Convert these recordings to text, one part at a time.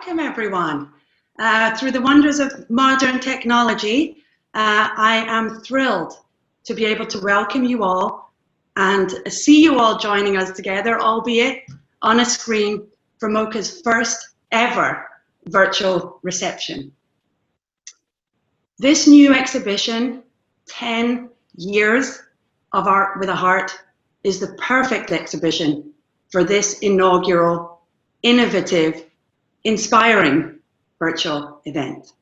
Welcome, everyone. Through the wonders of modern technology, I am thrilled to be able to welcome you all and see you all joining us together, albeit on a screen, for MOCA's first ever virtual reception. This new exhibition, 10 Years of Art with a Heart, is the perfect exhibition for this inaugural, innovative, inspiring virtual event.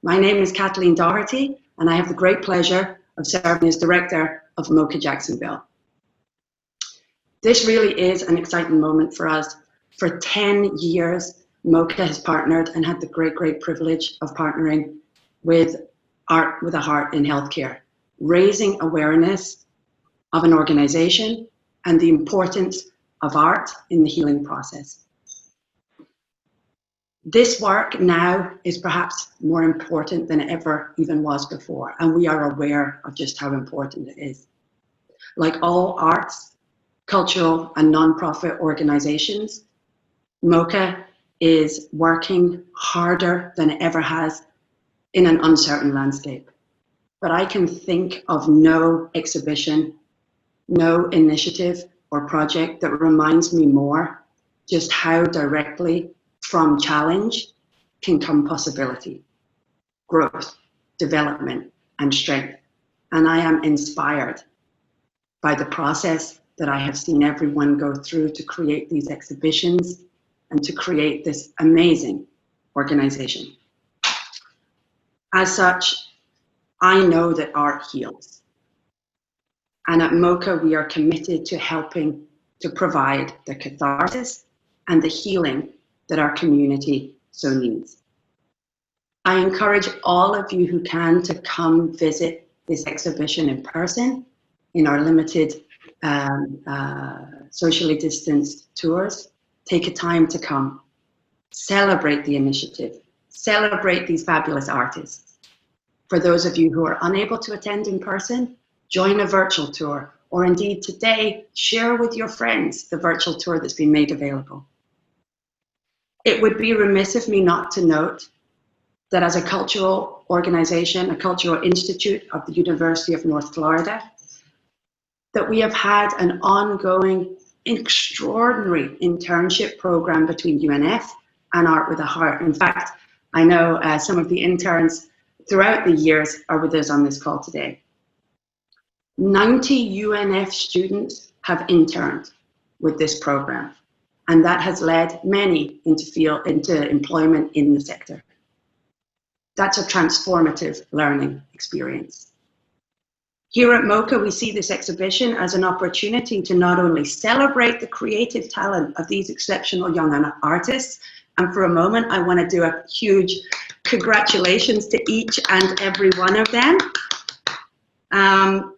My name is Kathleen Doherty, and I have the great pleasure of serving as director of MOCA Jacksonville. This really is an exciting moment for us. For 10 years, MOCA has partnered and had the great privilege of partnering with Art with a Heart in healthcare, raising awareness of an organization and the importance of art in the healing process. This work now is perhaps more important than it ever even was before, and we are aware of just how important it is. Like all arts, cultural and non-profit organizations, MOCA is working harder than it ever has in an uncertain landscape. But I can think of no exhibition, no initiative or project that reminds me more just how directly from challenge can come possibility, growth, development, and strength. And I am inspired by the process that I have seen everyone go through to create these exhibitions and to create this amazing organization. As such, I know that art heals. And at MOCA, we are committed to helping to provide the catharsis and the healing that our community so needs. I encourage all of you who can to come visit this exhibition in person in our limited socially distanced tours. Take a time to come, celebrate the initiative, celebrate these fabulous artists. For those of you who are unable to attend in person, join a virtual tour, or indeed today, share with your friends the virtual tour that's been made available. It would be remiss of me not to note that as a cultural organization, a cultural institute of the University of North Florida, that we have had an ongoing, extraordinary internship program between UNF and Art with a Heart. In fact, I know some of the interns throughout the years are with us on this call today. 90 UNF students have interned with this program, and that has led many into employment in the sector. That's a transformative learning experience. Here at MOCA, we see this exhibition as an opportunity to not only celebrate the creative talent of these exceptional young artists, and for a moment, I want to do a huge congratulations to each and every one of them,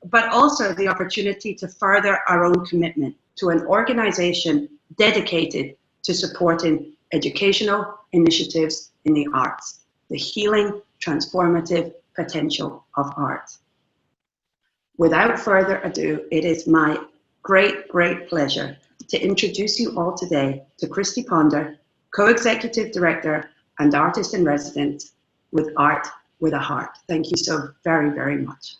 but also the opportunity to further our own commitment to an organization dedicated to supporting educational initiatives in the arts, the healing, transformative potential of art. Without further ado, it is my great pleasure to introduce you all today to Christy Ponder, Co-Executive Director and Artist in Residence with Art with a Heart. Thank you so very much.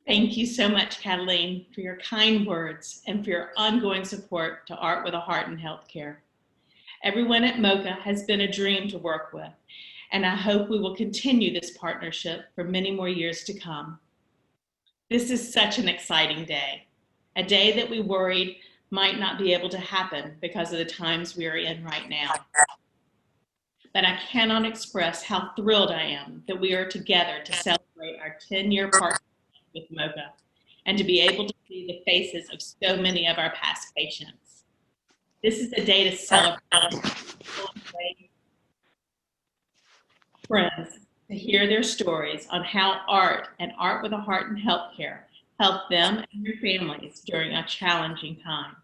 Thank you so much, Kathleen, for your kind words and for your ongoing support to Art with a Heart in healthcare. Everyone at MOCA has been a dream to work with, and I hope we will continue this partnership for many more years to come. This is such an exciting day, a day that we worried might not be able to happen because of the times we are in right now. But I cannot express how thrilled I am that we are together to celebrate our 10-year partnership with MOCA and to be able to see the faces of so many of our past patients. This is a day to celebrate friends, to hear their stories on how art and Art with a Heart in healthcare helped them and their families during a challenging time.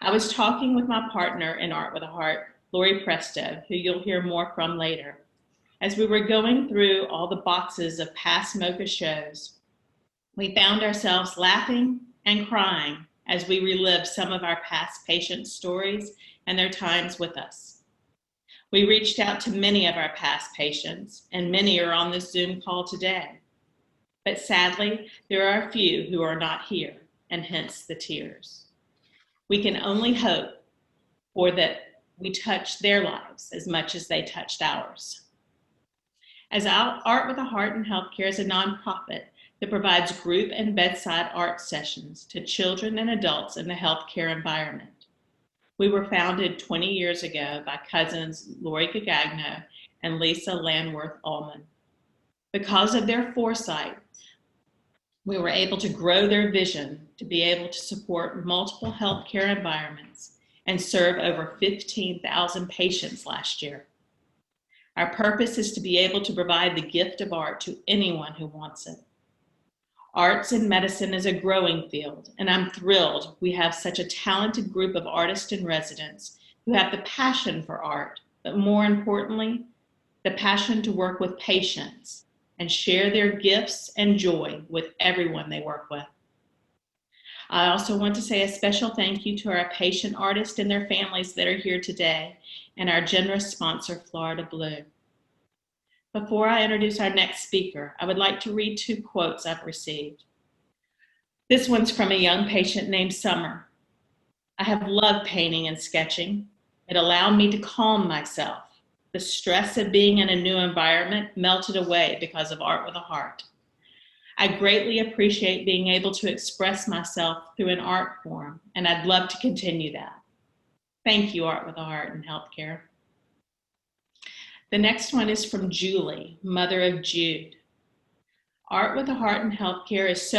I was talking with my partner in Art with a Heart, Lori Presto, who you'll hear more from later. As we were going through all the boxes of past MOCA shows, we found ourselves laughing and crying as we relived some of our past patient stories and their times with us. We reached out to many of our past patients, and many are on this Zoom call today. But sadly, there are a few who are not here, and hence the tears. We can only hope for that we touch their lives as much as they touched ours. As Art with a Heart in Healthcare is a nonprofit that provides group and bedside art sessions to children and adults in the healthcare environment. We were founded 20 years ago by cousins Lori Gagagno and Lisa Landworth Ullman. Because of their foresight, we were able to grow their vision to be able to support multiple healthcare environments and serve over 15,000 patients last year. Our purpose is to be able to provide the gift of art to anyone who wants it. Arts in medicine is a growing field, and I'm thrilled we have such a talented group of artists and residents who have the passion for art, but more importantly, the passion to work with patients and share their gifts and joy with everyone they work with. I also want to say a special thank you to our patient artists and their families that are here today, and our generous sponsor, Florida Blue. Before I introduce our next speaker, I would like to read 2 quotes I've received. This one's from a young patient named Summer. I have loved painting and sketching. It allowed me to calm myself. The stress of being in a new environment melted away because of Art with a Heart. I greatly appreciate being able to express myself through an art form, and I'd love to continue that. Thank you, Art with a Heart in Healthcare. The next one is from Julie, mother of Jude. Art with a Heart in Healthcare is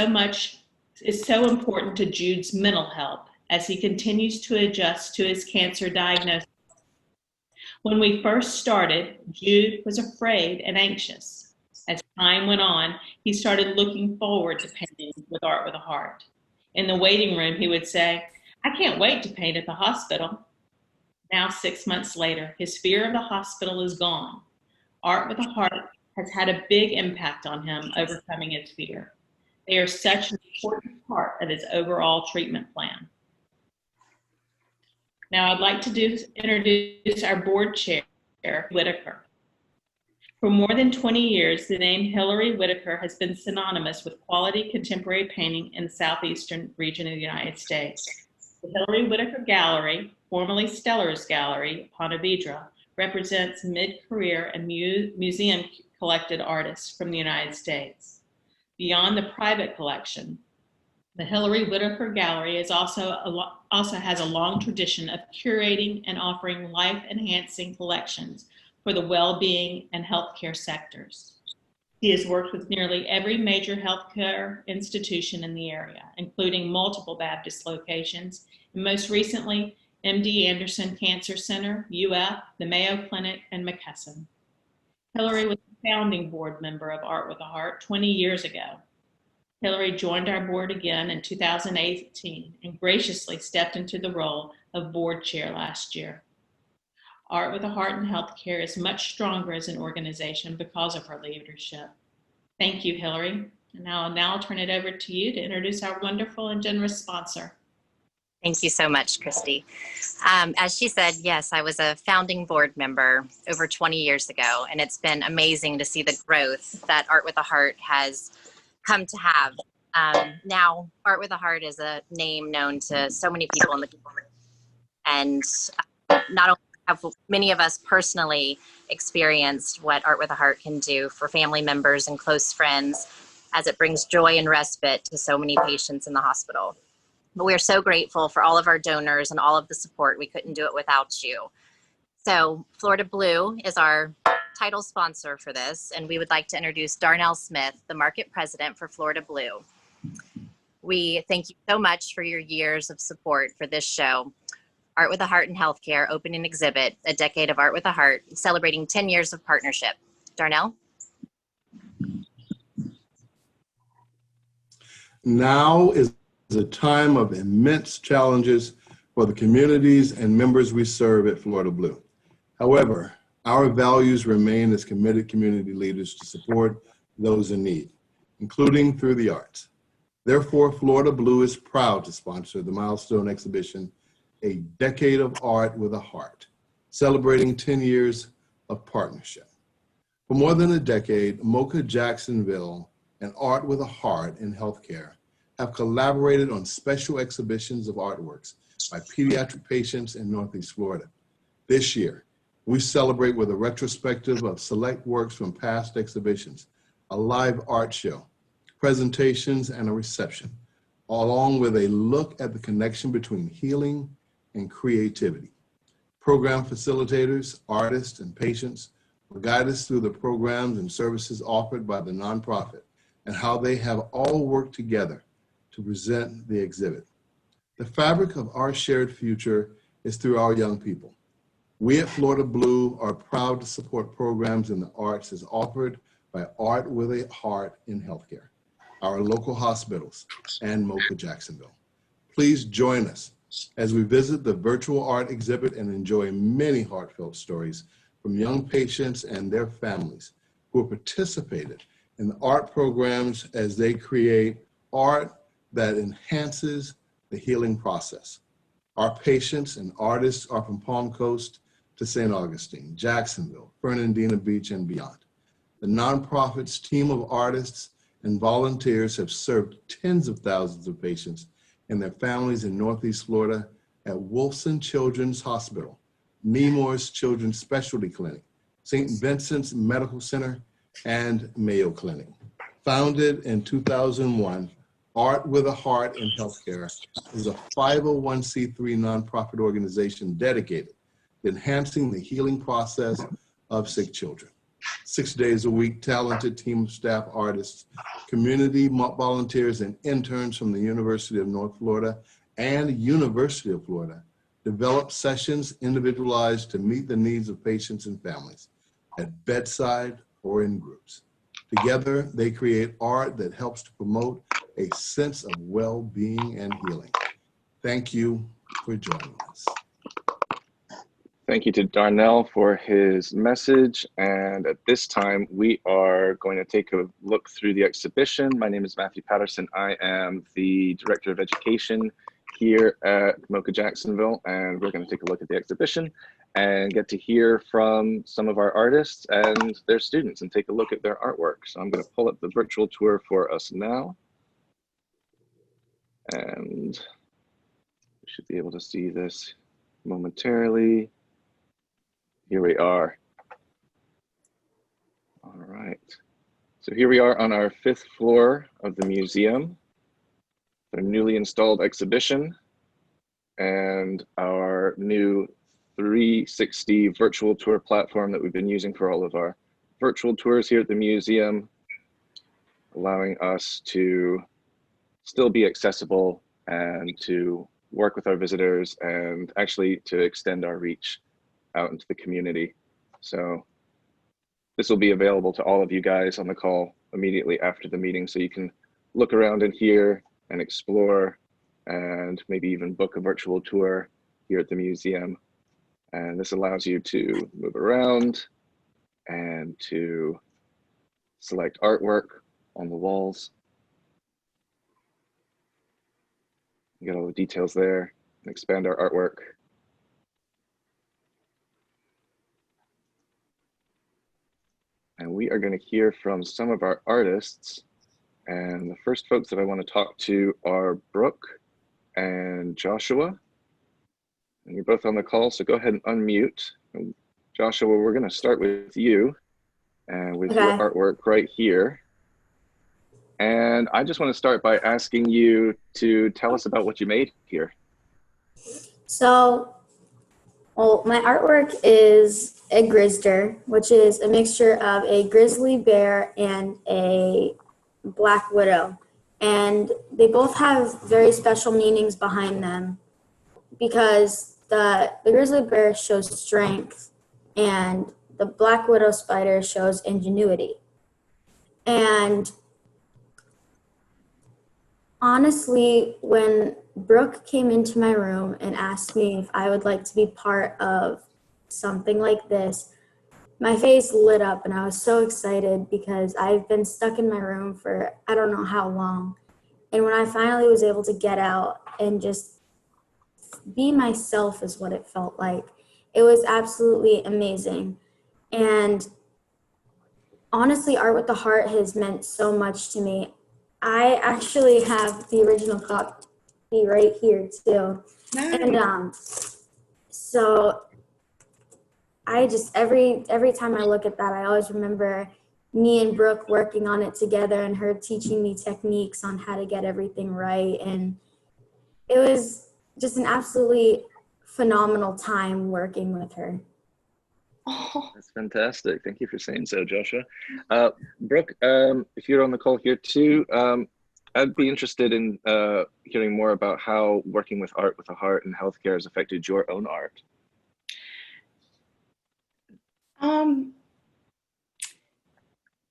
so important to Jude's mental health as he continues to adjust to his cancer diagnosis. When we first started, Jude was afraid and anxious. As time went on, he started looking forward to painting with Art with a Heart. In the waiting room, he would say, I can't wait to paint at the hospital. Now, 6 months later, his fear of the hospital is gone. Art with a Heart has had a big impact on him overcoming his fear. They are such an important part of his overall treatment plan. Now, I'd like to introduce our board chair, Whitaker. For more than 20 years, the name Hillary Whitaker has been synonymous with quality contemporary painting in the southeastern region of the United States. The Hillary Whitaker Gallery, formerly Stellar's Gallery, Ponte Vedra, represents mid-career and museum-collected artists from the United States. Beyond the private collection, the Hillary Whitaker Gallery is also has a long tradition of curating and offering life-enhancing collections for the well-being and healthcare sectors. He has worked with nearly every major healthcare institution in the area, including multiple Baptist locations, and most recently, MD Anderson Cancer Center, UF, the Mayo Clinic, and McKesson. Hillary was a founding board member of Art with a Heart 20 years ago. Hillary joined our board again in 2018 and graciously stepped into the role of board chair last year. Art with a Heart in Healthcare is much stronger as an organization because of her leadership. Thank you, Hillary. And now I'll turn it over to you to introduce our wonderful and generous sponsor. Thank you so much, Christy. As she said, yes, I was a founding board member over 20 years ago, and it's been amazing to see the growth that Art with a Heart has come to have. Now, Art with a Heart is a name known to so many people in the community, and not only have many of us personally experienced what Art with a Heart can do for family members and close friends, as it brings joy and respite to so many patients in the hospital. But we are so grateful for all of our donors and all of the support. We couldn't do it without you. So Florida Blue is our title sponsor for this, and we would like to introduce Darnell Smith, the market president for Florida Blue. We thank you so much for your years of support for this show. Art with a Heart in Healthcare, open an exhibit, A Decade of Art with a Heart, celebrating 10 years of partnership. Darnell? Now is a time of immense challenges for the communities and members we serve at Florida Blue. However, our values remain as committed community leaders to support those in need, including through the arts. Therefore, Florida Blue is proud to sponsor the milestone exhibition, a decade of art with a heart, celebrating 10 years of partnership. For more than a decade, MOCA Jacksonville and Art with a Heart in Healthcare have collaborated on special exhibitions of artworks by pediatric patients in Northeast Florida. This year, we celebrate with a retrospective of select works from past exhibitions, a live art show, presentations, and a reception, along with a look at the connection between healing and creativity. Program facilitators, artists, and patients will guide us through the programs and services offered by the nonprofit and how they have all worked together to present the exhibit. The fabric of our shared future is through our young people. We at Florida Blue are proud to support programs in the arts as offered by Art with a Heart in Healthcare, our local hospitals, and MOCA Jacksonville. Please join us as we visit the virtual art exhibit and enjoy many heartfelt stories from young patients and their families who have participated in the art programs as they create art that enhances the healing process. Our patients and artists are from Palm Coast to St. Augustine, Jacksonville, Fernandina Beach, and beyond. The nonprofit's team of artists and volunteers have served tens of thousands of patients and their families in Northeast Florida at Wolfson Children's Hospital, Nemours Children's Specialty Clinic, St. Vincent's Medical Center, and Mayo Clinic. Founded in 2001, Art with a Heart in Healthcare is a 501c3 nonprofit organization dedicated to enhancing the healing process of sick children. 6 days a week, talented team of staff artists, community volunteers, and interns from the University of North Florida and University of Florida develop sessions individualized to meet the needs of patients and families at bedside or in groups. Together, they create art that helps to promote a sense of well-being and healing. Thank you for joining us. Thank you to Darnell for his message. And at this time, we are going to take a look through the exhibition. My name is Matthew Patterson. I am the Director of Education here at MOCA Jacksonville, and we're going to take a look at the exhibition and get to hear from some of our artists and their students and take a look at their artwork. So I'm going to pull up the virtual tour for us now. And we should be able to see this momentarily. Here we are. All right. So here we are on our 5th floor of the museum, our newly installed exhibition, and our new 360 virtual tour platform that we've been using for all of our virtual tours here at the museum, allowing us to still be accessible and to work with our visitors and actually to extend our reach out into the community. So this will be available to all of you guys on the call immediately after the meeting, so you can look around in here and explore and maybe even book a virtual tour here at the museum. And this allows you to move around and to select artwork on the walls. You got all the details there and expand our artwork. And we are going to hear from some of our artists. And the first folks that I want to talk to are Brooke and Joshua. And you're both on the call, so go ahead and unmute. And Joshua, we're going to start with you and with your artwork right here. And I just want to start by asking you to tell us about what you made here. So, well, my artwork is a grizzder, which is a mixture of a grizzly bear and a black widow. And they both have very special meanings behind them, because the grizzly bear shows strength and the black widow spider shows ingenuity. And honestly, when Brooke came into my room and asked me if I would like to be part of something like this, my face lit up and I was so excited, because I've been stuck in my room for I don't know how long. And when I finally was able to get out and just be myself is what it felt like. It was absolutely amazing. And honestly, Art with the Heart has meant so much to me. I actually have the original copy right here too. Nice. And so I just, every time I look at that, I always remember me and Brooke working on it together and her teaching me techniques on how to get everything right. And it was just an absolutely phenomenal time working with her. Oh, That's fantastic. Thank you for saying so, Joshua. Brooke, if you're on the call here too, I'd be interested in hearing more about how working with Art with a Heart and healthcare has affected your own art.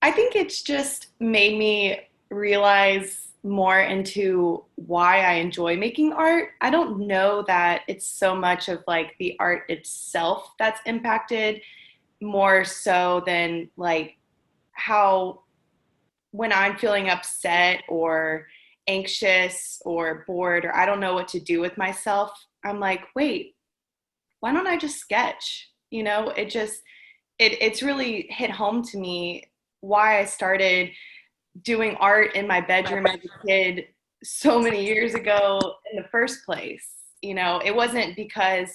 I think it's just made me realize more into why I enjoy making art. I don't know that it's so much of like the art itself that's impacted, more so than like how when I'm feeling upset or anxious or bored or I don't know what to do with myself, I'm like, wait, why don't I just sketch? You know, it's really hit home to me why I started doing art in my bedroom as a kid so many years ago in the first place. You know, it wasn't because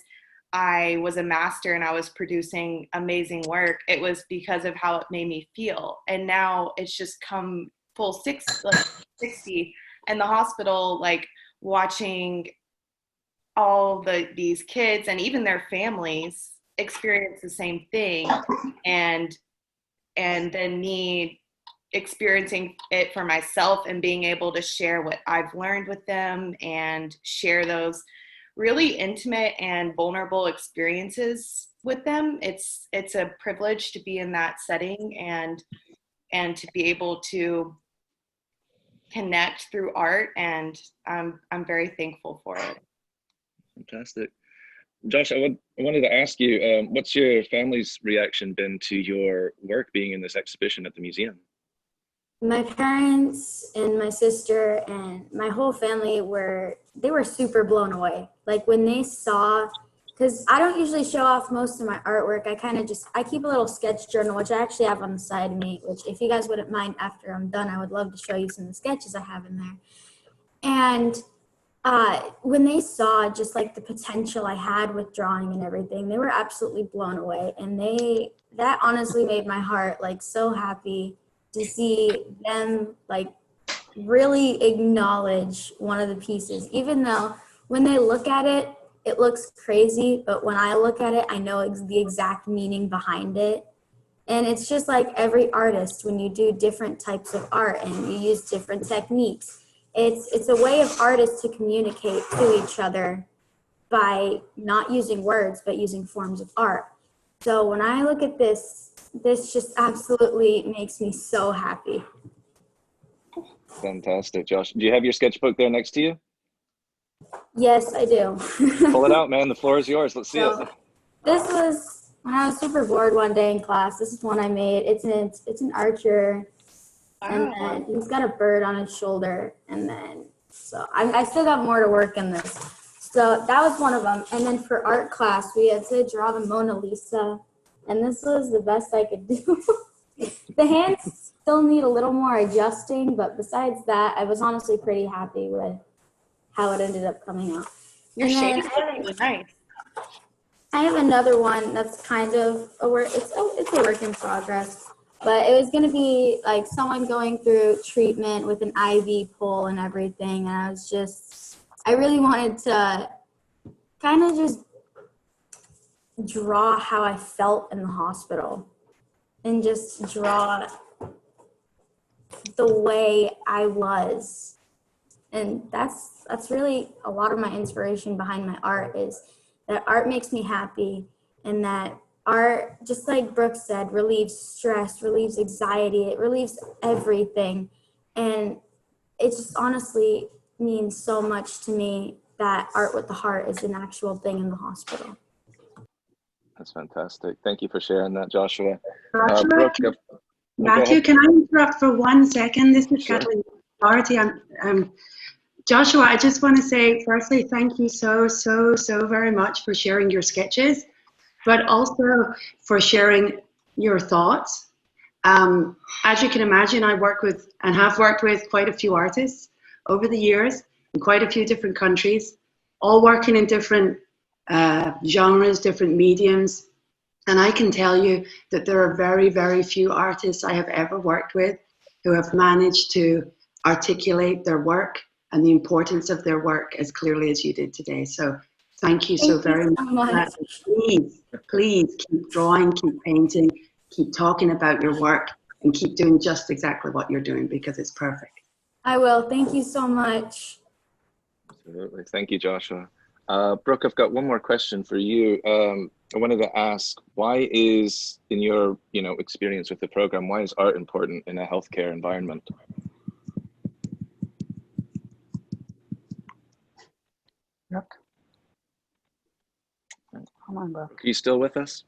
I was a master and I was producing amazing work. It was because of how it made me feel. And now it's just come full 60 in the hospital, like watching all these kids and even their families experience the same thing, and then me experiencing it for myself and being able to share what I've learned with them and share those really intimate and vulnerable experiences with them. It's a privilege to be in that setting and to be able to connect through art, and I'm very thankful for it. Fantastic. Josh, I wanted to ask you, what's your family's reaction been to your work being in this exhibition at the museum? My parents and my sister and my whole family were super blown away. Like when they saw, because I don't usually show off most of my artwork. I keep a little sketch journal, which I actually have on the side of me, which if you guys wouldn't mind after I'm done, I would love to show you some of the sketches I have in there. And when they saw just like the potential I had with drawing and everything, they were absolutely blown away. And that honestly made my heart like so happy to see them like really acknowledge one of the pieces, even though when they look at it, it looks crazy. But when I look at it, I know the exact meaning behind it. And it's just like every artist, when you do different types of art and you use different techniques, it's a way of artists to communicate to each other by not using words, but using forms of art. So when I look at this just absolutely makes me so happy. Fantastic, Josh. Do you have your sketchbook there next to you? Yes, I do. Pull it out, man. The floor is yours. Let's see it. This was when I was super bored one day in class. This is one I made. It's an archer. And then he's got a bird on his shoulder. And then, so I still got more to work in this. So that was one of them. And then for art class, we had to draw the Mona Lisa. And this was the best I could do. The hands still need a little more adjusting. But besides that, I was honestly pretty happy with how it ended up coming out. Your shade is really nice. I have another one that's kind of a work. It's a work in progress. But it was going to be like someone going through treatment with an IV pole and everything. And I really wanted to kind of just draw how I felt in the hospital and just draw the way I was. And that's really a lot of my inspiration behind my art, is that art makes me happy, and that art, just like Brooke said, relieves stress, relieves anxiety, it relieves everything. And it just honestly means so much to me that Art with the Heart is an actual thing in the hospital. That's fantastic. Thank you for sharing that, Joshua. Joshua, Brooke, Matthew, can I interrupt for 1 second? This is Sure. Kathleen Doherty. Joshua, I just want to say, firstly, thank you so very much for sharing your sketches, but also for sharing your thoughts. As you can imagine, I work with and have worked with quite a few artists over the years in quite a few different countries, all working in different genres, different mediums. And I can tell you that there are very few artists I have ever worked with who have managed to articulate their work and the importance of their work as clearly as you did today. So thank you so very much. Please keep drawing, keep painting, keep talking about your work, and keep doing just exactly what you're doing, because it's perfect. I will. Thank you so much. Absolutely. Thank you, Joshua. Brooke, I've got one more question for you. I wanted to ask, why is, in your experience with the program, why is art important in a healthcare environment? Yep. Come on, Brooke. Are you still with us?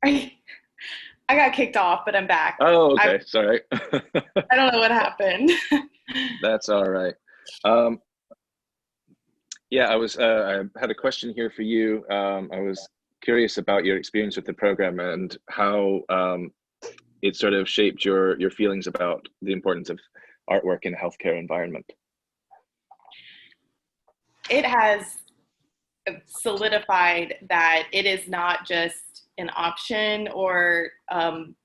I got kicked off, but I'm back. Oh, okay. Sorry. I don't know what happened. That's all right. Yeah, I had a question here for you. I was curious about your experience with the program and how it sort of shaped your feelings about the importance of artwork in a healthcare environment. It has solidified that it is not just an option or an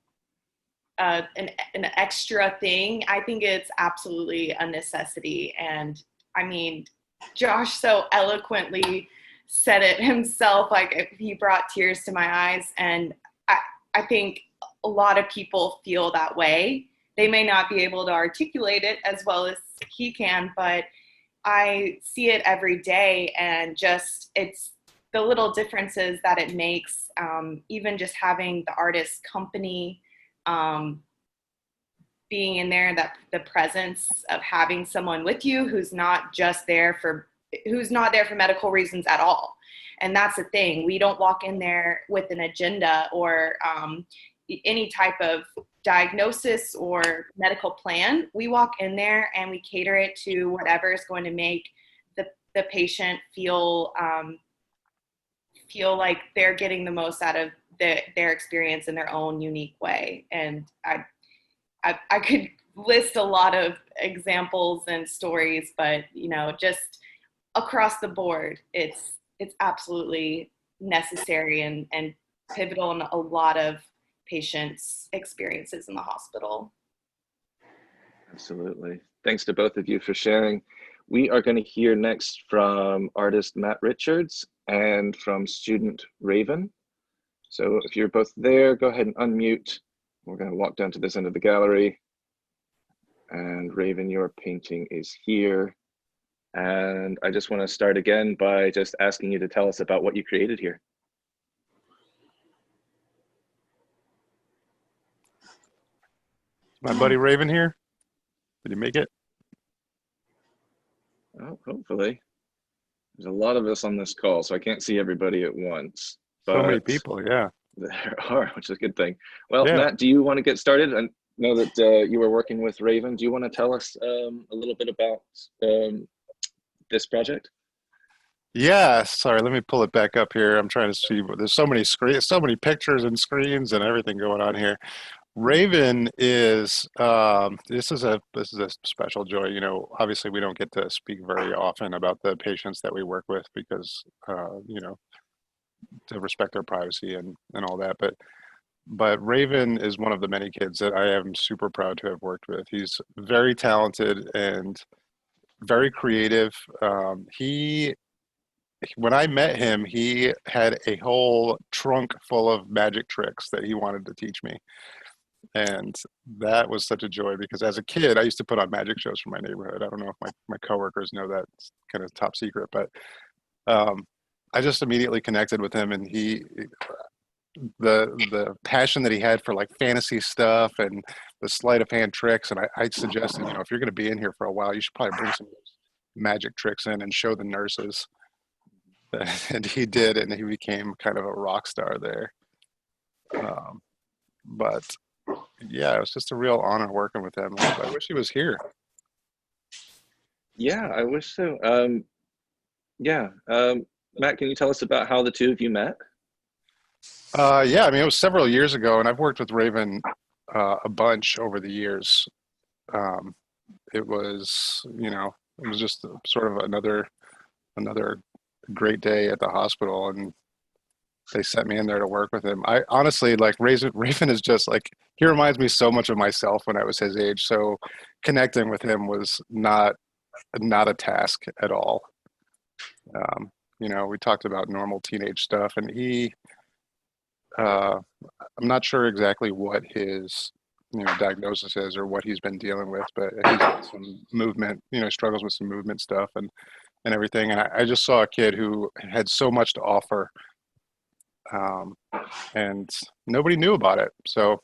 extra thing. I think it's absolutely a necessity. And I mean, Josh so eloquently said it himself, like he brought tears to my eyes. And I think a lot of people feel that way. They may not be able to articulate it as well as he can, but I see it every day, and just it's the little differences that it makes, even just having the artist company, being in there, that the presence of having someone with you who's not there for medical reasons at all. And that's the thing. We don't walk in there with an agenda or any type of diagnosis or medical plan. We walk in there and we cater it to whatever is going to make the patient feel like they're getting the most out of their experience in their own unique way. And I could list a lot of examples and stories, but just across the board, it's absolutely necessary and pivotal in a lot of patients' experiences in the hospital. Absolutely. Thanks to both of you for sharing. We are going to hear next from artist Matt Richards and from student Raven. So if you're both there, go ahead and unmute. We're going to walk down to this end of the gallery. And Raven, your painting is here. And I just want to start again by just asking you to tell us about what you created here. My buddy Raven here. Did you make it? Oh, hopefully. There's a lot of us on this call, so I can't see everybody at once. So many people, yeah. There are, which is a good thing. Well, yeah. Matt, do you want to get started? I know that you were working with Raven. Do you want to tell us a little bit about this project? Yeah, sorry, let me pull it back up here. I'm trying to see, there's so many screens, so many pictures and screens and everything going on here. Raven is this is a special joy. Obviously we don't get to speak very often about the patients that we work with because to respect their privacy and all that. But Raven is one of the many kids that I am super proud to have worked with. He's very talented and very creative. When I met him, he had a whole trunk full of magic tricks that he wanted to teach me. And that was such a joy because as a kid, I used to put on magic shows for my neighborhood. I don't know if my coworkers know that, it's kind of top secret, but I just immediately connected with him, and the passion that he had for like fantasy stuff and the sleight of hand tricks. And I suggested, if you're going to be in here for a while, you should probably bring some magic tricks in and show the nurses. And he did, and he became kind of a rock star there. But yeah, it was just a real honor working with him. I wish he was here. Yeah, I wish so. Yeah, Matt, can you tell us about how the two of you met? Yeah, I mean, it was several years ago, and I've worked with Raven a bunch over the years. Um, it was, it was just sort of another great day at the hospital, and they sent me in there to work with him. I honestly like Raven is just like he reminds me so much of myself when I was his age. So connecting with him was not a task at all. We talked about normal teenage stuff, and uh, I'm not sure exactly what his diagnosis is or what he's been dealing with, but he's got some movement, struggles with some movement stuff and everything. And I just saw a kid who had so much to offer, um, and nobody knew about it. So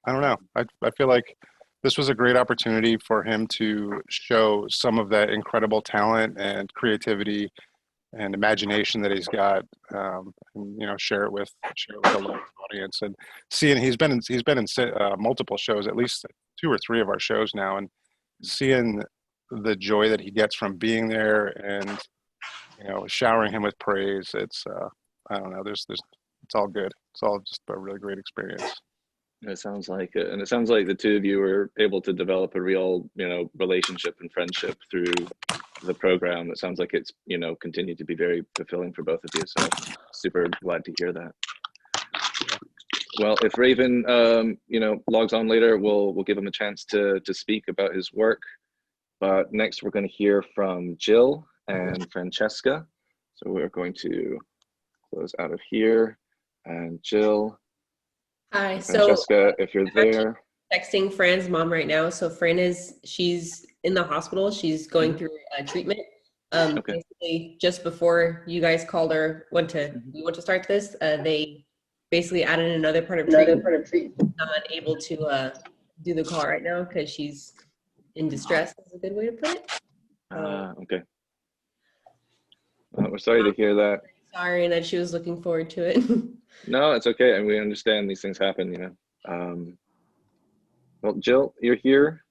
I don't know. I feel like this was a great opportunity for him to show some of that incredible talent and creativity and imagination that he's got, and share it with a large audience. And seeing he's been in multiple shows, at least 2 or 3 of our shows now, and seeing the joy that he gets from being there and showering him with praise. It's I don't know. It's all good. It's all just a really great experience. It sounds like it. And it sounds like the two of you were able to develop a real, relationship and friendship through the program. It sounds like it's, continued to be very fulfilling for both of you. So super glad to hear that. Well, if Raven, logs on later, we'll give him a chance to speak about his work. But next we're going to hear from Jill and Francesca. So we're going to close out of here. And Jill, Hi. Francesca, if you're there. Texting Fran's mom right now. So she's in the hospital. She's going through treatment. Okay. Basically, just before you guys called her, we want to start this. They basically added another part of treatment. Not able to do the call right now because she's in distress. Is a good way to put it. Okay. We're sorry to hear that. Sorry, and that she was looking forward to it. No, it's okay, and we understand these things happen. Well, Jill, you're here.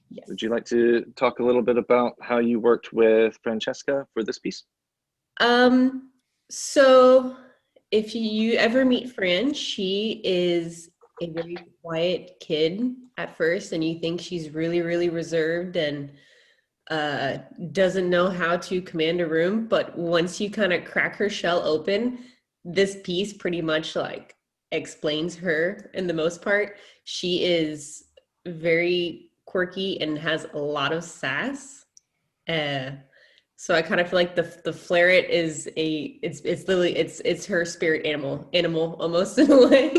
Yes. Would you like to talk a little bit about how you worked with Francesca for this piece? So if you ever meet Fran, she is a very quiet kid at first, and you think she's really, really reserved and doesn't know how to command a room. But once you kind of crack her shell open, this piece pretty much like explains her in the most part. She is very quirky and has a lot of sass. So I kind of feel like the Flaret is it's literally it's her spirit animal almost in a way.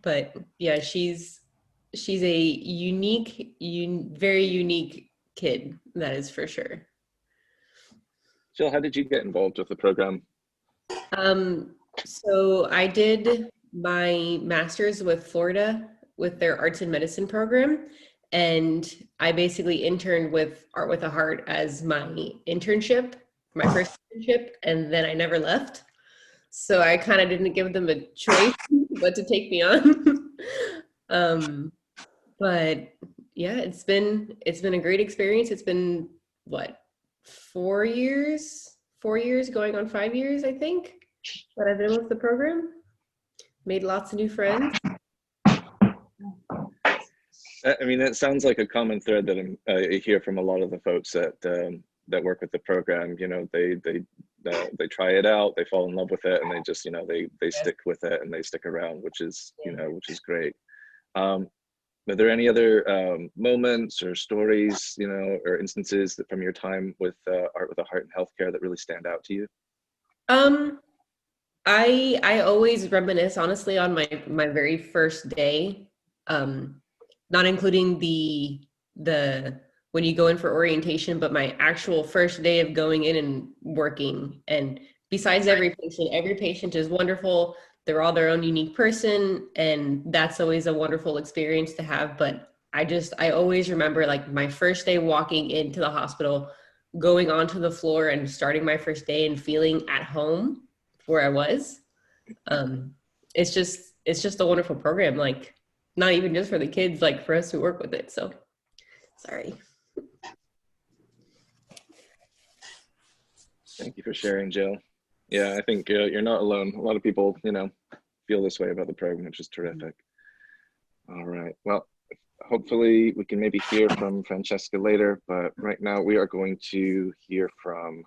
But yeah, she's a very unique kid, that is for sure. Jill, how did you get involved with the program? So I did my master's with Florida with their arts and medicine program. And I basically interned with Art with a Heart as my internship, my first internship, and then I never left. So I kind of didn't give them a choice but to take me on. But yeah, it's been a great experience. It's been what, 4 years going on 5 years, I think, that I've been with the program. Made lots of new friends. I mean, it sounds like a common thread that I hear from a lot of the folks that work with the program. They try it out, they fall in love with it, and they just they stick with it and they stick around, which is great. Are there any other moments or stories, or instances that from your time with Art with a Heart and Healthcare that really stand out to you? I always reminisce, honestly, on my very first day, not including the when you go in for orientation, but my actual first day of going in and working. And besides every patient is wonderful. They're all their own unique person, and that's always a wonderful experience to have. But I always remember like my first day walking into the hospital, going onto the floor and starting my first day and feeling at home where I was. It's just a wonderful program, like not even just for the kids, like for us who work with it. So sorry. Thank you for sharing, Jill. Yeah, I think you're not alone. A lot of people, feel this way about the program, which is terrific. All right. Well, hopefully we can maybe hear from Francesca later, but right now we are going to hear from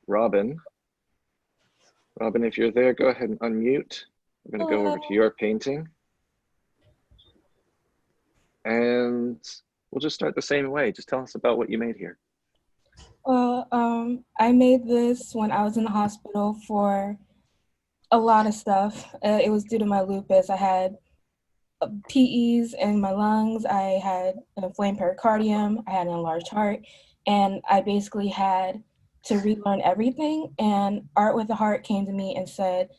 Robin. Robin, if you're there, go ahead and unmute. We're going to go over to your painting. And we'll just start the same way. Just tell us about what you made here. Well, I made this when I was in the hospital for a lot of stuff. It was due to my lupus. I had PEs in my lungs. I had an inflamed pericardium. I had an enlarged heart. And I basically had to relearn everything. And Art with a Heart came to me and said,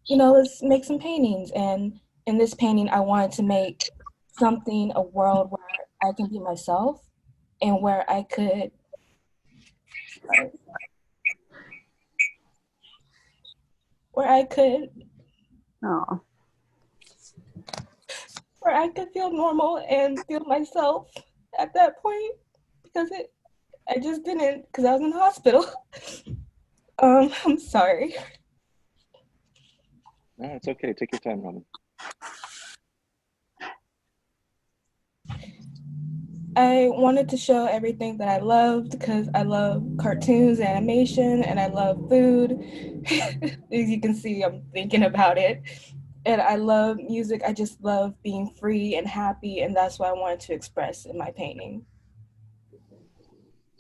let's make some paintings. And in this painting, I wanted to make something, a world where I can be myself and where I could Oh. where I could feel normal and feel myself at that point, because I just didn't, because I was in the hospital. I'm sorry. No, it's okay. Take your time, Robin. I wanted to show everything that I loved because I love cartoons, animation, and I love food. As you can see, I'm thinking about it. And I love music. I just love being free and happy, and that's what I wanted to express in my painting.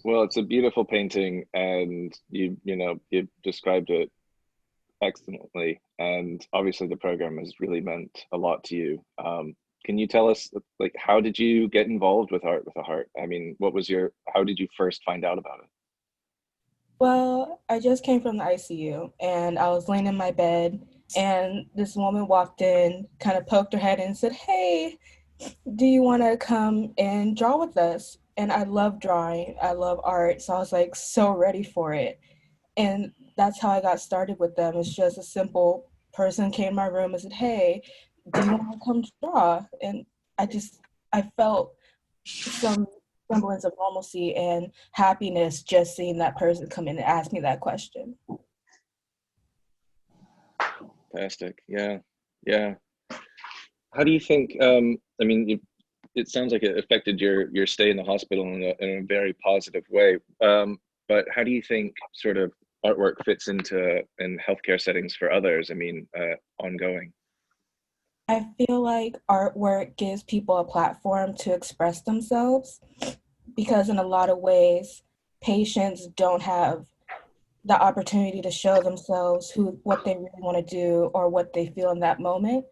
Well, it's a beautiful painting, and you described it excellently. And obviously, the program has really meant a lot to you. Can you tell us, like, how did you get involved with Art with a Heart? I mean, how did you first find out about it? Well, I just came from the ICU, and I was laying in my bed, and this woman walked in, kind of poked her head in and said, "Hey, do you want to come and draw with us?" And I love drawing. I love art. So I was like so ready for it. And that's how I got started with them. It's just a simple person came in my room and said, "Hey, do you want to come draw?" And I felt some semblance of normalcy and happiness just seeing that person come in and ask me that question. Fantastic. Yeah. How do you think, it sounds like it affected your stay in the hospital in a very positive way. But how do you think sort of artwork fits in healthcare settings for others? Ongoing. I feel like artwork gives people a platform to express themselves, because in a lot of ways, patients don't have the opportunity to show themselves what they really want to do or what they feel in that moment,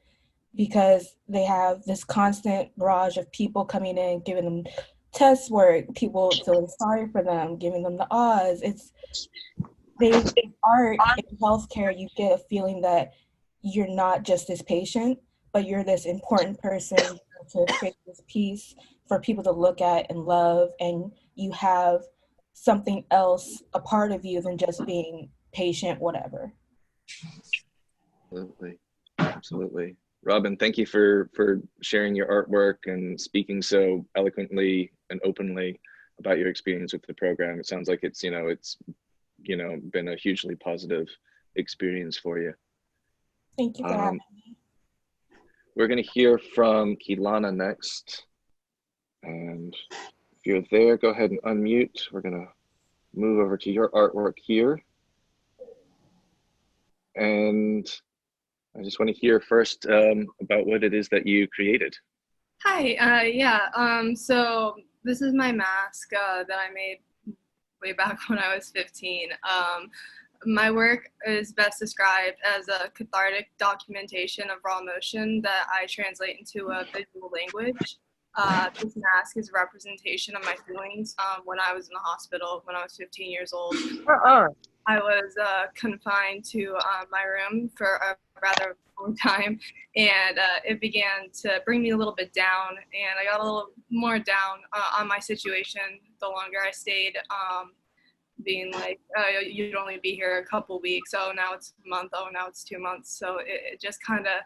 because they have this constant barrage of people coming in, giving them test work, people feeling sorry for them, giving them the odds. Art in healthcare, you get a feeling that you're not just this patient, but you're this important person to create this piece for people to look at and love, and you have something else, a part of you than just being patient, whatever. Absolutely. Robin, thank you for sharing your artwork and speaking so eloquently and openly about your experience with the program. It sounds like it's been a hugely positive experience for you. Thank you for having me. We're going to hear from Kilana next. And if you're there, go ahead and unmute. We're going to move over to your artwork here. And I just want to hear first about what it is that you created. Hi, so this is my mask that I made way back when I was 15. My work is best described as a cathartic documentation of raw emotion that I translate into a visual language. This mask is a representation of my feelings when I was in the hospital when I was 15 years old. I was confined to my room for a rather long time, and it began to bring me a little bit down, and I got a little more down on my situation the longer I stayed, being like, you'd only be here a couple weeks, oh, now it's a month, oh, now it's 2 months. So it just kind of,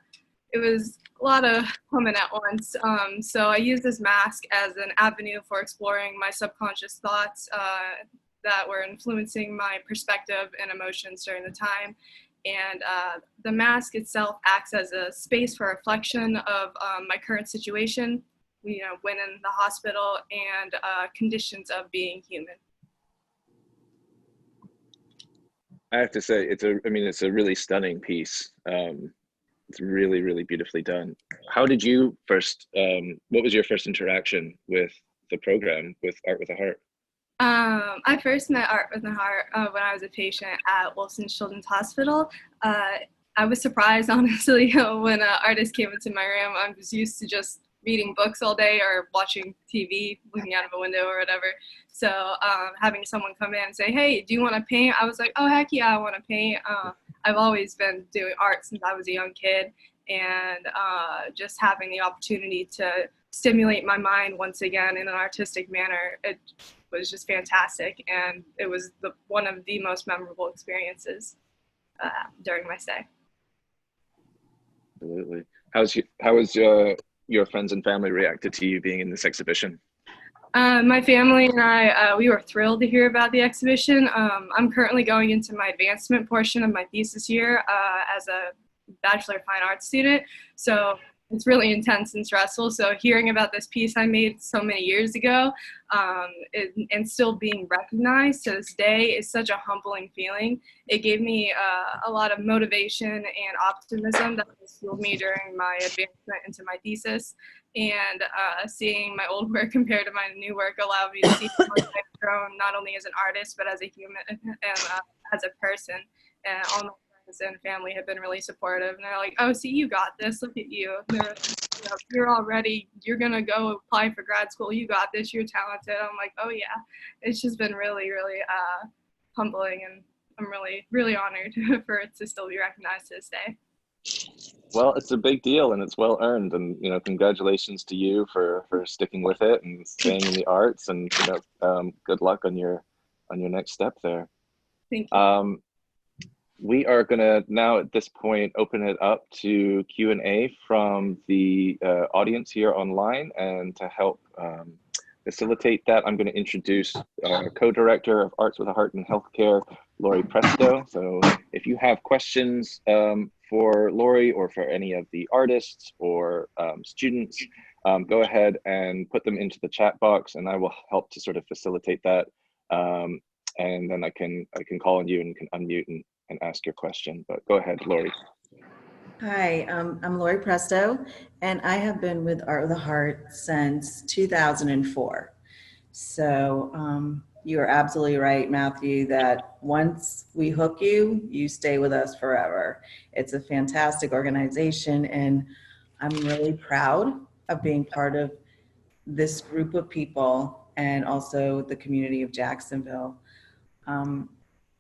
it was a lot of coming at once. So I used this mask as an avenue for exploring my subconscious thoughts that were influencing my perspective and emotions during the time. And the mask itself acts as a space for reflection of my current situation, you know, when in the hospital, and conditions of being human. I have to say, it's a really stunning piece. It's really, really beautifully done. How did you first, what was your first interaction with the program, with Art with a Heart? I first met Art with a Heart when I was a patient at Wilson Children's Hospital. I was surprised, honestly, when an artist came into my room. I was used to just reading books all day or watching TV, looking out of a window or whatever. So having someone come in and say, hey, do you want to paint? I was like, oh, heck yeah, I want to paint. I've always been doing art since I was a young kid, and just having the opportunity to stimulate my mind once again in an artistic manner, it was just fantastic, and it was one of the most memorable experiences during my stay. Absolutely. How was your friends and family reacted to you being in this exhibition? My family and I, we were thrilled to hear about the exhibition. I'm currently going into my advancement portion of my thesis year as a Bachelor of Fine Arts student, so it's really intense and stressful. So hearing about this piece I made so many years ago and still being recognized to this day is such a humbling feeling. It gave me a lot of motivation and optimism that has fueled me during my advancement into my thesis. And seeing my old work compared to my new work allowed me to see how I've grown, not only as an artist, but as a human and as a person. And all my friends and family have been really supportive. And they're like, oh, see, you got this. Look at you. You're already, you're going to go apply for grad school. You got this. You're talented. I'm like, oh, yeah. It's just been really, really humbling. And I'm really, really honored for it to still be recognized to this day. Well, it's a big deal and it's well earned, and you know, congratulations to you for sticking with it and staying in the arts, and you know, good luck on your next step there. Thank you. We are gonna now at this point open it up to Q&A from the audience here online, and to help facilitate that, I'm going to introduce our co-director of Arts with a Heart in Healthcare, Lori Presto. So if you have questions for Lori or for any of the artists or students, go ahead and put them into the chat box, and I will help to sort of facilitate that. And then I can call on you and can unmute and ask your question. But go ahead, Lori. Hi, I'm Lori Presto, and I have been with Art with a Heart since 2004. So you are absolutely right, Matthew, that once we hook you, you stay with us forever. It's a fantastic organization, and I'm really proud of being part of this group of people and also the community of Jacksonville.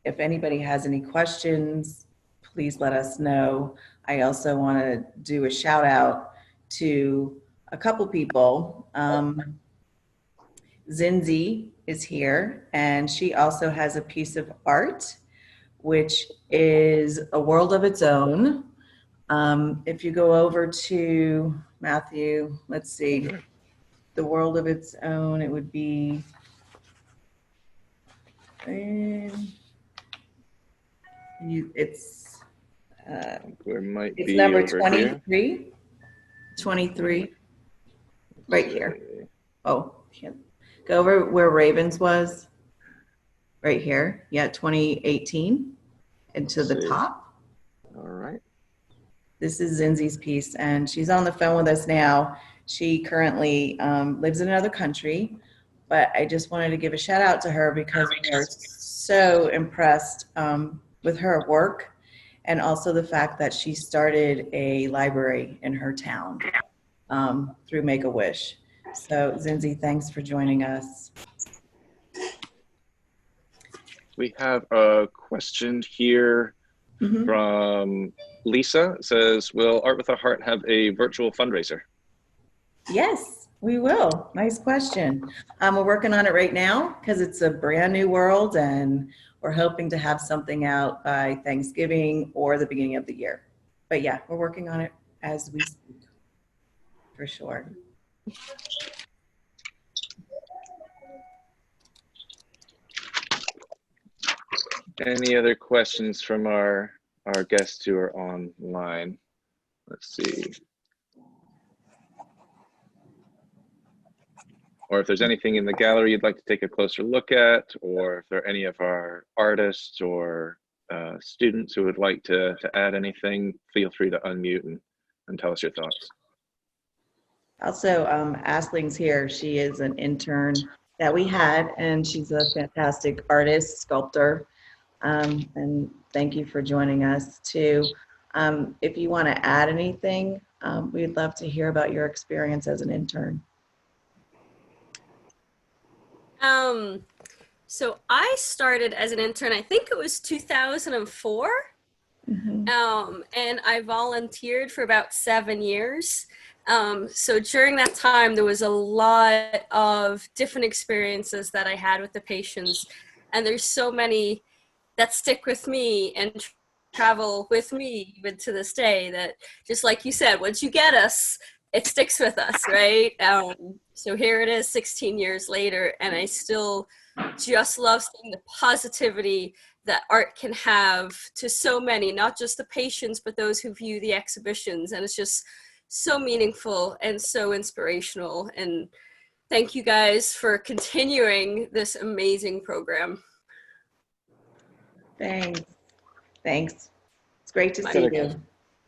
If anybody has any questions, please let us know. I also want to do a shout out to a couple people. Zinzi is here, and she also has a piece of art, which is a world of its own. If you go over to Matthew, let's see, the world of its own, it would be, it's number 23. Here. 23. Right here. Oh, can't go over where Ravens was. Right here. Yeah, 2018. And to the top. All right. This is Zinzi's piece, and she's on the phone with us now. She currently lives in another country, but I just wanted to give a shout out to her because we are so impressed with her work, and also the fact that she started a library in her town through Make-A-Wish. So Zinzi, thanks for joining us. We have a question here from Lisa. It says, will Art with a Heart have a virtual fundraiser? Yes, we will. Nice question. We're working on it right now because it's a brand new world, and we're hoping to have something out by Thanksgiving or the beginning of the year. But yeah, we're working on it as we speak, for sure. Any other questions from our guests who are online? Let's see. Or if there's anything in the gallery you'd like to take a closer look at, or if there are any of our artists or students who would like to add anything, feel free to unmute and tell us your thoughts. Also, Asling's here. She is an intern that we had, and she's a fantastic artist, sculptor. And thank you for joining us too. If you want to add anything, we'd love to hear about your experience as an intern. So I started as an intern, I think it was 2004. Mm-hmm. And I volunteered for about 7 years. So during that time, there was a lot of different experiences that I had with the patients. And there's so many that stick with me and travel with me even to this day, that just like you said, once you get us, it sticks with us, right? So here it is 16 years later, and I still just love seeing the positivity that art can have to so many, not just the patients, but those who view the exhibitions. And it's just so meaningful and so inspirational. And thank you guys for continuing this amazing program. Thanks. Thanks. It's great to see you.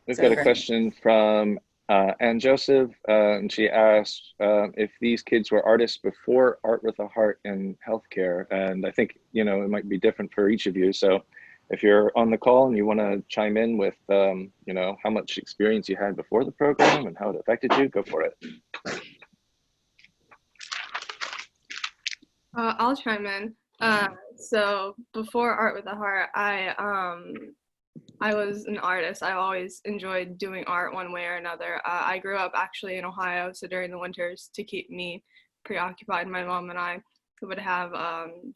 We've got a question from Ann Joseph, and she asked if these kids were artists before Art with a Heart in healthcare. And I think, you know, it might be different for each of you. So if you're on the call and you want to chime in with, you know, how much experience you had before the program and how it affected you, go for it. I'll chime in. So before Art with a Heart, I was an artist. I always enjoyed doing art one way or another. I grew up actually in Ohio, so during the winters, to keep me preoccupied, my mom and I would have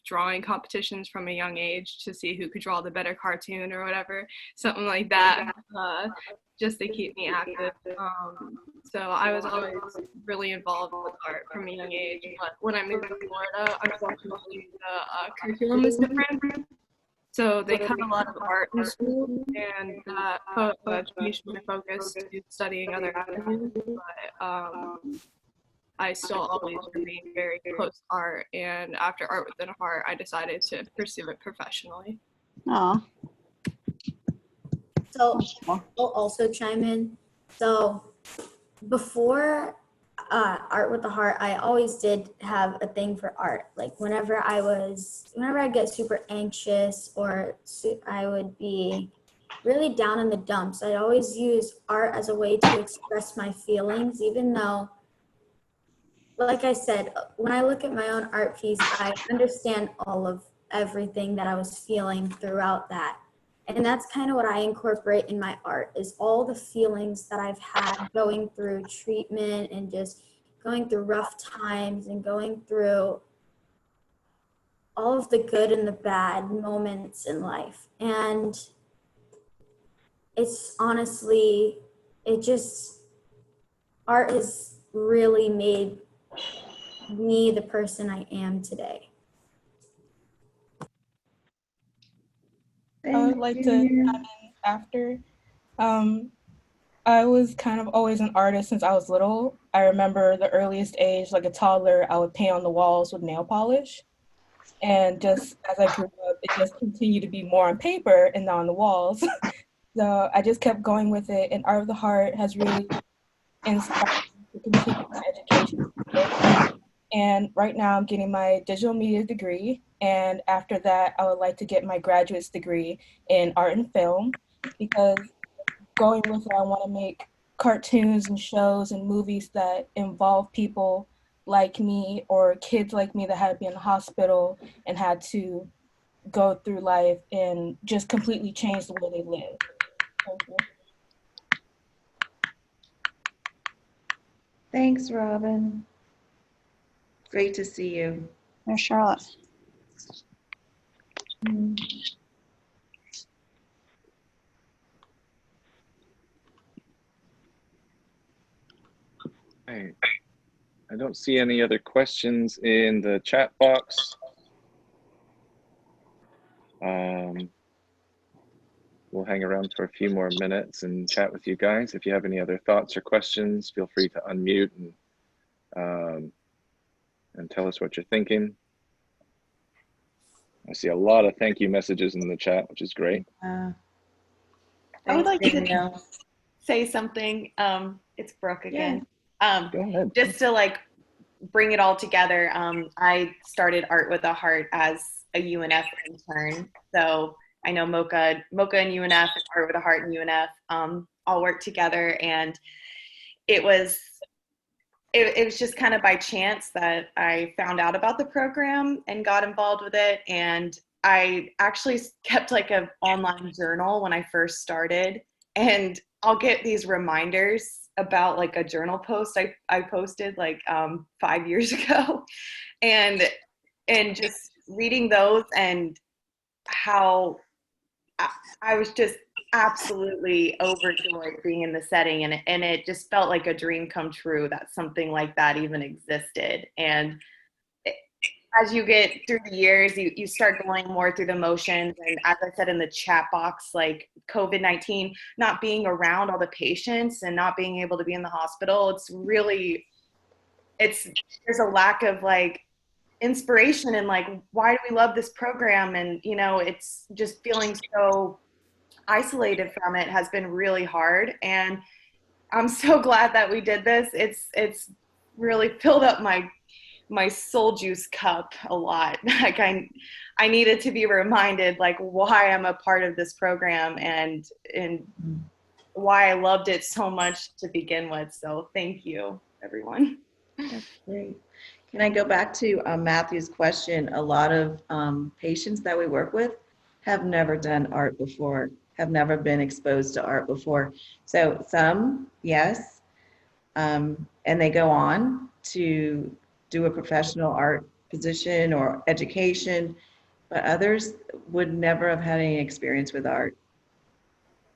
drawing competitions from a young age to see who could draw the better cartoon or whatever, something like that, just to keep me active. So I was always really involved with art from a young age. But when I moved to Florida, unfortunately, the curriculum is different. So they cut a lot of art in school, and that education focused to studying other avenues. But I still always remained very close to art, and after Art Within a Heart, I decided to pursue it professionally. Aw. So I'll also chime in. So before Art with the Heart, I always did have a thing for art. Like whenever I get super anxious or I would be really down in the dumps, I'd always use art as a way to express my feelings, even though, like I said, when I look at my own art piece, I understand all of everything that I was feeling throughout that. And that's kind of what I incorporate in my art, is all the feelings that I've had going through treatment and just going through rough times and going through all of the good and the bad moments in life. And it's honestly, art has really made me the person I am today. I would like to chime in after. I was kind of always an artist since I was little. I remember the earliest age, like a toddler, I would paint on the walls with nail polish. And just as I grew up, it just continued to be more on paper and not on the walls. So I just kept going with it. And Art of the Heart has really inspired me to continue my education. And right now I'm getting my digital media degree. And after that, I would like to get my graduate's degree in art and film, because going with it, I want to make cartoons and shows and movies that involve people like me or kids like me that had to be in the hospital and had to go through life and just completely change the way they live. Thank you. Thanks, Robin. Great to see you. There's Charlotte. Hey, I don't see any other questions in the chat box. We'll hang around for a few more minutes and chat with you guys. If you have any other thoughts or questions, feel free to unmute and tell us what you're thinking. I see a lot of thank you messages in the chat, which is great. I would like Danielle. to say something. It's Brooke again. Go ahead. Just to like bring it all together. I started Art with a Heart as a UNF intern. So I know MOCA and UNF, Art with a Heart and UNF all work together, and it was just kind of by chance that I found out about the program and got involved with it. And I actually kept like an online journal when I first started, and I'll get these reminders about like a journal post I posted like 5 years ago, and just reading those and how I was just absolutely overjoyed being in the setting, and it just felt like a dream come true that something like that even existed. And as you get through the years, you start going more through the motions. And as I said in the chat box, like COVID-19, not being around all the patients and not being able to be in the hospital, there's a lack of like inspiration and like, why do we love this program? And, you know, it's just feeling so isolated from it has been really hard. And I'm so glad that we did this. It's really filled up my soul juice cup a lot. Like I needed to be reminded like why I'm a part of this program and why I loved it so much to begin with. So thank you, everyone. That's great. Can I go back to Matthew's question? A lot of patients that we work with have never done art before, have never been exposed to art before. So some, yes, and they go on to do a professional art position or education, but others would never have had any experience with art,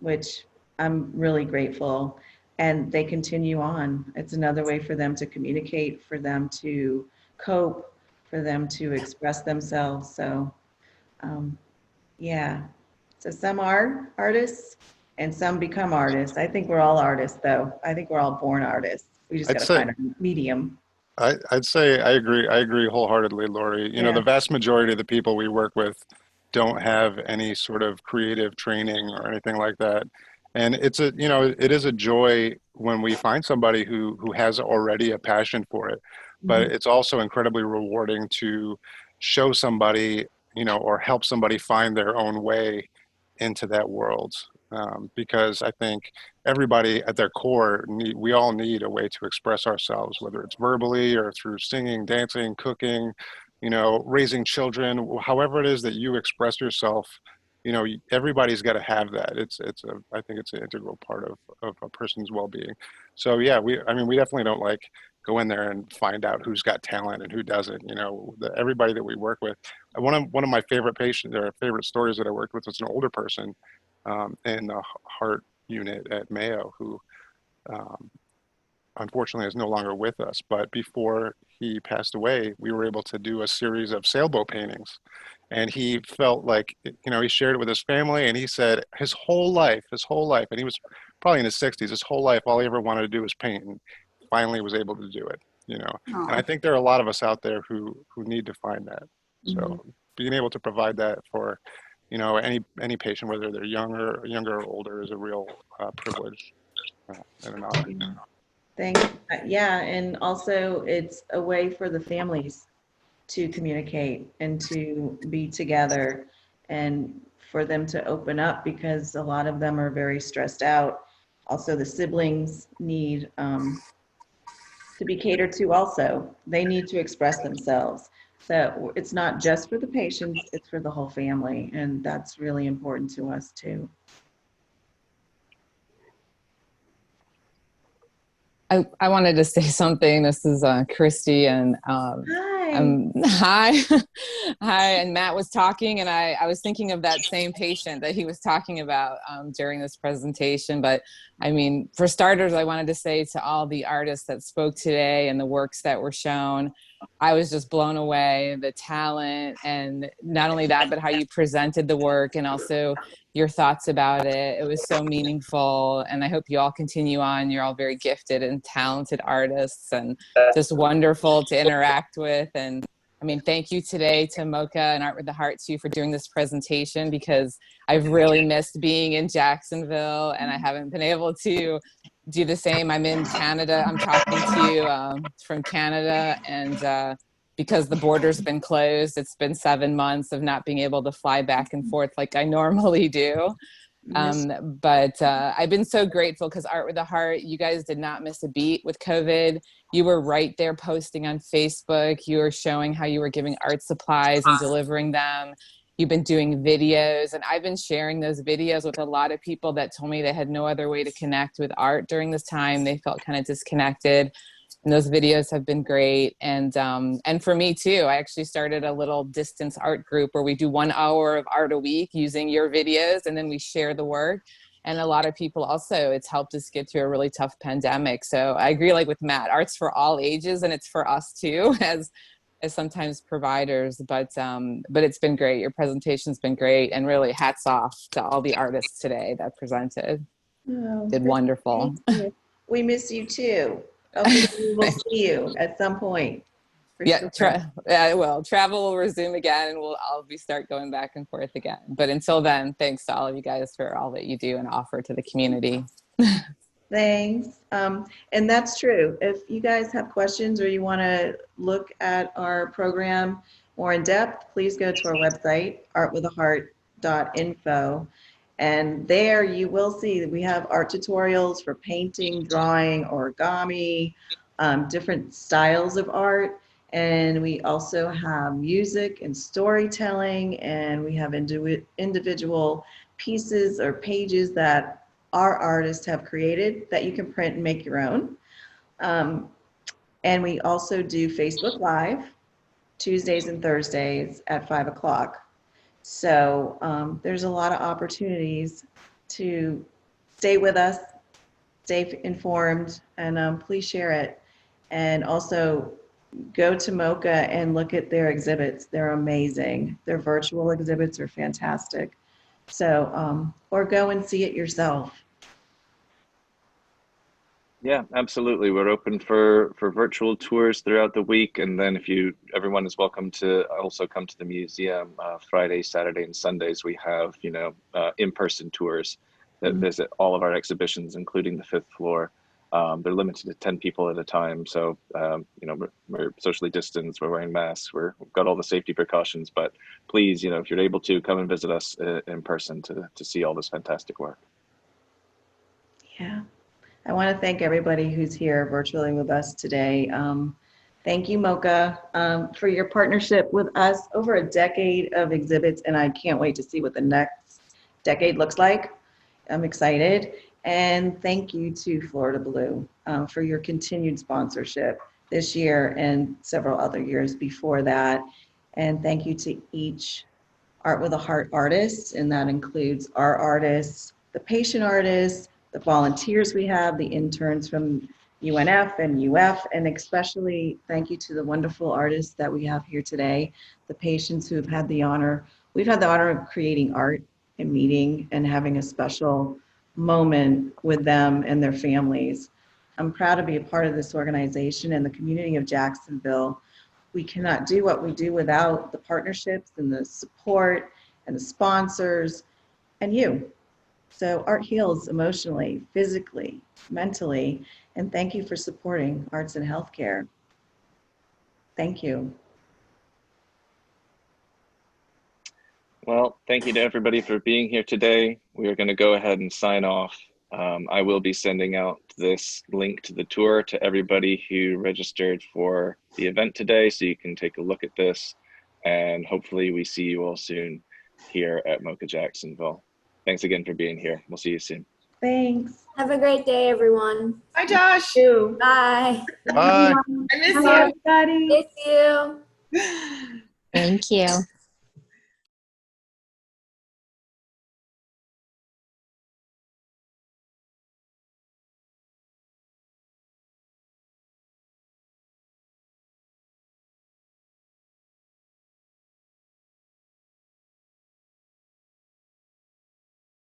which I'm really grateful. And they continue on. It's another way for them to communicate, for them to cope, for them to express themselves. So yeah, so some are artists and some become artists. I think we're all artists though. I think we're all born artists. We just gotta find our medium. I'd say I agree wholeheartedly, Lori. You know, the vast majority of the people we work with don't have any sort of creative training or anything like that. And it is a joy when we find somebody who has already a passion for it, but it's also incredibly rewarding to show somebody, or help somebody find their own way into that world. Because I think everybody at their core, we all need a way to express ourselves, whether it's verbally or through singing, dancing, cooking, raising children, however it is that you express yourself. Everybody's got to have that. I think it's an integral part of a person's well-being. So yeah, we definitely don't like go in there and find out who's got talent and who doesn't. Everybody that we work with. One of my favorite patients or favorite stories that I worked with was an older person in the heart unit at Mayo who unfortunately is no longer with us. But before he passed away, we were able to do a series of sailboat paintings. And he felt like, he shared it with his family, and he said his whole life, and he was probably in his 60s, his whole life, all he ever wanted to do was paint, and finally was able to do it, And I think there are a lot of us out there who need to find that. So being able to provide that for, any patient, whether they're younger or older, is a real privilege and an honor. Thank you. Yeah, and also it's a way for the families to communicate and to be together and for them to open up, because a lot of them are very stressed out. Also, the siblings need to be catered to also. They need to express themselves. So it's not just for the patients, it's for the whole family. And that's really important to us too. I wanted to say something. This is Christy, and hi. Hi. And Matt was talking, and I was thinking of that same patient that he was talking about during this presentation. But I mean, for starters, I wanted to say to all the artists that spoke today and the works that were shown, I was just blown away, the talent, and not only that, but how you presented the work and also your thoughts about it. It was so meaningful, and I hope you all continue on. You're all very gifted and talented artists and just wonderful to interact with. And I mean, thank you today to MOCA and Art with the Heart too for doing this presentation, because I've really missed being in Jacksonville and I haven't been able to do the same. I'm in Canada. I'm talking to you from Canada, and because the border's been closed, it's been 7 months of not being able to fly back and forth like I normally do. But I've been so grateful because Art with a Heart, you guys did not miss a beat with COVID. You were right there posting on Facebook. You were showing how you were giving art supplies and delivering them. You've been doing videos, and I've been sharing those videos with a lot of people that told me they had no other way to connect with art during this time. They felt kind of disconnected. And those videos have been great. And for me too, I actually started a little distance art group where we do 1 hour of art a week using your videos, and then we share the work. And a lot of people also, it's helped us get through a really tough pandemic. So I agree, like with Matt, art's for all ages, and it's for us too, as sometimes providers, but it's been great. Your presentation's been great, and really hats off to all the artists today that presented. Oh, Did wonderful. We miss you too. Hopefully we will see you at some point. Yeah, well, travel will resume again, and I'll start going back and forth again. But until then, thanks to all of you guys for all that you do and offer to the community. Thanks. And that's true. If you guys have questions or you want to look at our program more in depth, please go to our website, artwithaheart.info. And there you will see that we have art tutorials for painting, drawing, origami, different styles of art. And we also have music and storytelling, and we have individual pieces or pages that our artists have created that you can print and make your own. And we also do Facebook Live Tuesdays and Thursdays at 5 o'clock. So there's a lot of opportunities to stay with us, stay informed, and please share it. And also go to MOCA and look at their exhibits. They're amazing. Their virtual exhibits are fantastic. So, or go and see it yourself. Yeah, absolutely. We're open for virtual tours throughout the week. And then everyone is welcome to also come to the museum Friday, Saturday, and Sundays. We have, in-person tours that visit all of our exhibitions, including the 5th floor. They're limited to 10 people at a time. So, we're socially distanced, we're wearing masks, we've got all the safety precautions, but please, if you're able to, come and visit us in person to see all this fantastic work. Yeah. I want to thank everybody who's here virtually with us today. Thank you, MOCA, for your partnership with us over a decade of exhibits, and I can't wait to see what the next decade looks like. I'm excited. And thank you to Florida Blue for your continued sponsorship this year and several other years before that. And thank you to each Art with a Heart artist, and that includes our artists, the patient artists, the volunteers we have, the interns from UNF and UF, and especially thank you to the wonderful artists that we have here today, the patients who have had the honor. We've had the honor of creating art and meeting and having a special moment with them and their families. I'm proud to be a part of this organization and the community of Jacksonville. We cannot do what we do without the partnerships and the support and the sponsors and you. So art heals emotionally, physically, mentally, and thank you for supporting arts and healthcare. Thank you. Well, thank you to everybody for being here today. We are going to go ahead and sign off. I will be sending out this link to the tour to everybody who registered for the event today, so you can take a look at this, and hopefully we see you all soon here at MOCA Jacksonville. Thanks again for being here. We'll see you soon. Thanks. Have a great day, everyone. Bye, Josh. Bye. Bye. I miss Bye, you. Miss you. Thank you.